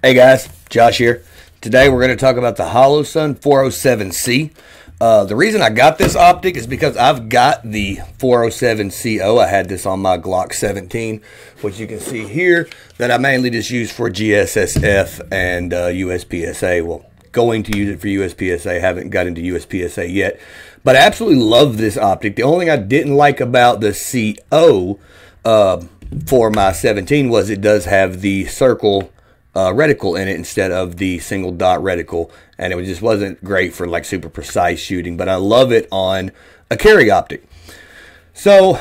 Hey guys, Josh here. Today we're going to talk about the Holosun 407C. The reason I got this optic is because I've got the 407CO. I had this on my Glock 17, which you can see here, that I mainly just use for GSSF and USPSA. Well, going to use it for USPSA. Haven't got into USPSA yet, but I absolutely love this optic. The only thing I didn't like about the CO for my 17 was it does have the circle reticle in it instead of the single dot reticle, and it just wasn't great for like super precise shooting, but I love it on a carry optic. So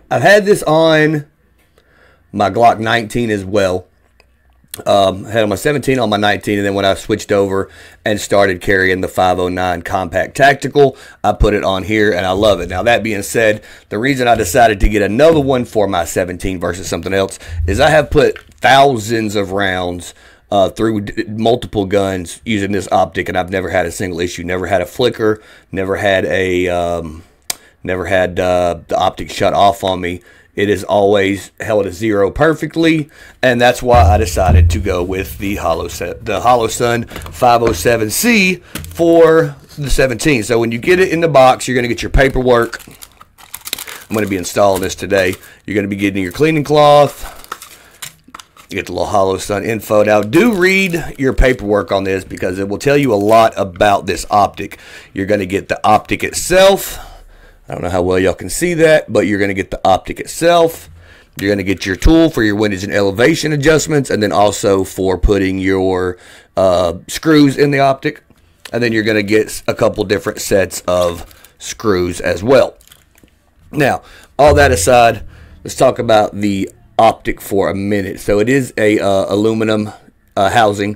I've had this on my Glock 19 as well. I had on my 17, on my 19, and then when I switched over and started carrying the 509 Compact Tactical, I put it on here, and I love it. Now, that being said, the reason I decided to get another one for my 17 versus something else is I have put thousands of rounds through multiple guns using this optic, and I've never had a single issue, never had a flicker, never had the optic shut off on me. It is always held at zero perfectly, and that's why I decided to go with the Holosun 507C for the 17. So when you get it in the box, you're going to get your paperwork. I'm going to be installing this today. You're going to be getting your cleaning cloth. You get the little Holosun info. Now, do read your paperwork on this because it will tell you a lot about this optic. You're going to get the optic itself. I don't know how well y'all can see that, but you're going to get the optic itself. You're going to get your tool for your windage and elevation adjustments, and then also for putting your screws in the optic. And then you're going to get a couple different sets of screws as well. Now, all that aside, let's talk about the optic for a minute. So it is a aluminum housing.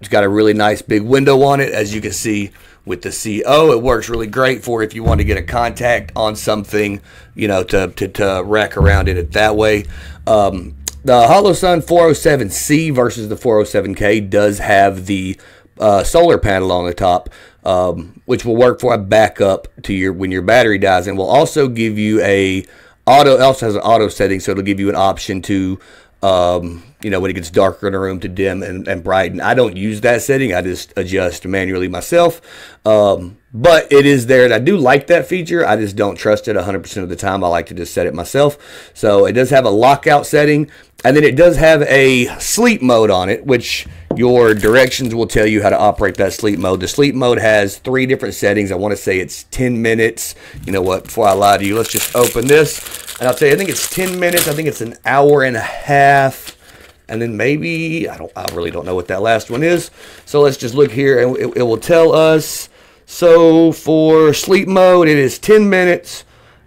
It's got a really nice big window on it, as you can see. With the CO, it works really great for if you want to get a contact on something, you know, to rack around in it that way. The Holosun 407C versus the 407K does have the solar panel on the top, which will work for a backup to your when your battery dies, and will also give you a auto. It also has an auto setting, so it'll give you an option to you know, when it gets darker in a room, to dim and brighten. I don't use that setting. I just adjust manually myself. But it is there, and I do like that feature. I just don't trust it 100% of the time. I like to just set it myself. So it does have a lockout setting, and then it does have a sleep mode on it, which your directions will tell you how to operate that sleep mode. The sleep mode has 3 different settings. I want to say it's 10 minutes. You know what? Before I lie to you, let's just open this. And I'll tell you, I think it's 10 minutes. I think it's an hour and a half. And then maybe, I really don't know what that last one is. So let's just look here, and it will tell us. So for sleep mode, it is 10 minutes,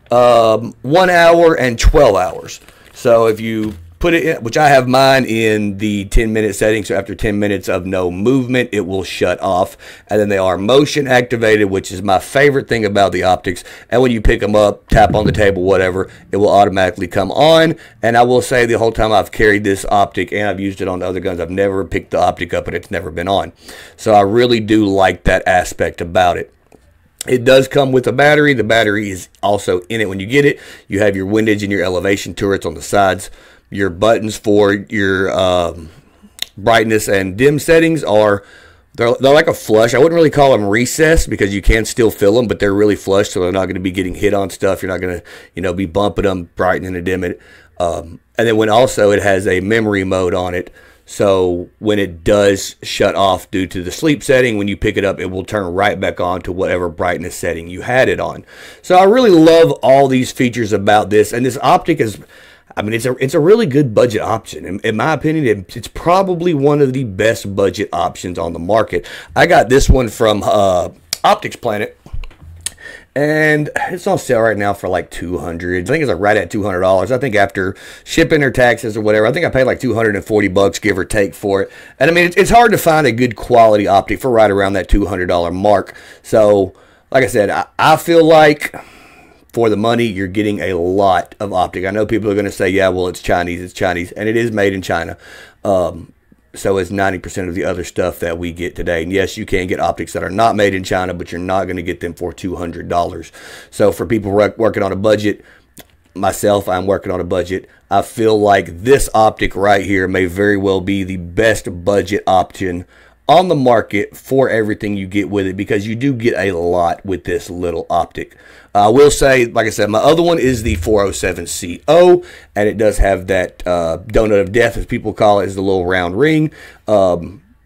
1 hour, and 12 hours. So if you put it in, which I have mine in the 10-minute setting, so after 10 minutes of no movement, it will shut off. And then they are motion activated, which is my favorite thing about the optics. And when you pick them up, tap on the table, whatever, it will automatically come on. And I will say, the whole time I've carried this optic and I've used it on the other guns, I've never picked the optic up and it's never been on. So I really do like that aspect about it. It does come with a battery. The battery is also in it when you get it. You have your windage and your elevation turrets on the sides. Your buttons for your brightness and dim settings are, they're like a flush. I wouldn't really call them recessed because you can still feel them, but they're really flush, so they're not going to be getting hit on stuff. You're not going to, you know, be bumping them, brightening and dimming it. And then when also it has a memory mode on it, so when it does shut off due to the sleep setting, when you pick it up, it will turn right back on to whatever brightness setting you had it on. So I really love all these features about this, and this optic is, I mean, it's a really good budget option. In my opinion, it's probably one of the best budget options on the market. I got this one from Optics Planet, and it's on sale right now for like $200. I think it's like right at $200. I think after shipping or taxes or whatever, I think I paid like $240, give or take, for it. And I mean, it's hard to find a good quality optic for right around that $200 mark. So, like I said, I feel like for the money, you're getting a lot of optic. I know people are going to say, yeah, well, it's Chinese, and it is made in China. So is 90% of the other stuff that we get today. And yes, you can get optics that are not made in China, but you're not going to get them for $200. So for people working on a budget, myself, I'm working on a budget. I feel like this optic right here may very well be the best budget option on the market for everything you get with it, because you do get a lot with this little optic. I will say, like I said, my other one is the 407CO, and it does have that donut of death, as people call it, is the little round ring.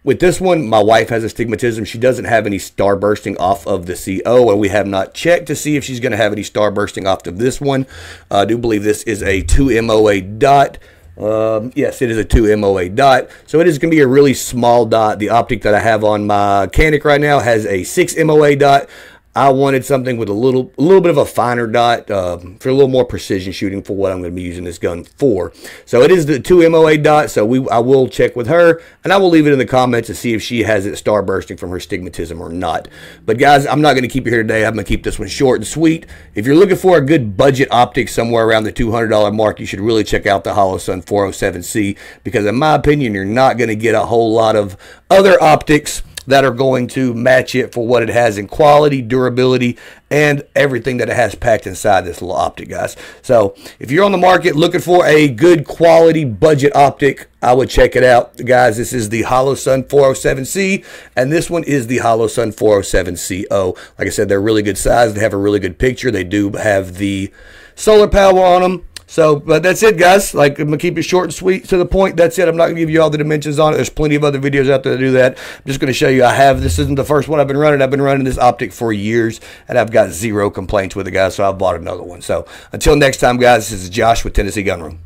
With this one, my wife has astigmatism. She doesn't have any star bursting off of the CO, and we have not checked to see if she's going to have any star bursting off of this one. I do believe this is a 2 MOA dot. Yes, it is a 2 MOA dot, so it is going to be a really small dot. The optic that I have on my Canic right now has a 6 MOA dot. I wanted something with a little bit of a finer dot for a little more precision shooting for what I'm going to be using this gun for. So it is the 2 MOA dot, so I will check with her, and I will leave it in the comments to see if she has it star bursting from her stigmatism or not. But guys, I'm not going to keep you here today. I'm going to keep this one short and sweet. If you're looking for a good budget optic somewhere around the $200 mark, you should really check out the Holosun 407C, because in my opinion, you're not going to get a whole lot of other optics that are going to match it for what it has in quality, durability, and everything that it has packed inside this little optic, guys. So if you're on the market looking for a good quality budget optic, I would check it out. Guys, this is the Holosun 407C, and this one is the Holosun 407CO. Like I said, they're really good size. They have a really good picture. They do have the solar power on them. So, but that's it, guys. Like, I'm going to keep it short and sweet to the point. That's it. I'm not going to give you all the dimensions on it. There's plenty of other videos out there to do that. I'm just going to show you this isn't the first one I've been running. I've been running this optic for years, and I've got zero complaints with it, guys, so I bought another one. So, until next time, guys, this is Josh with Tennessee Gun Room.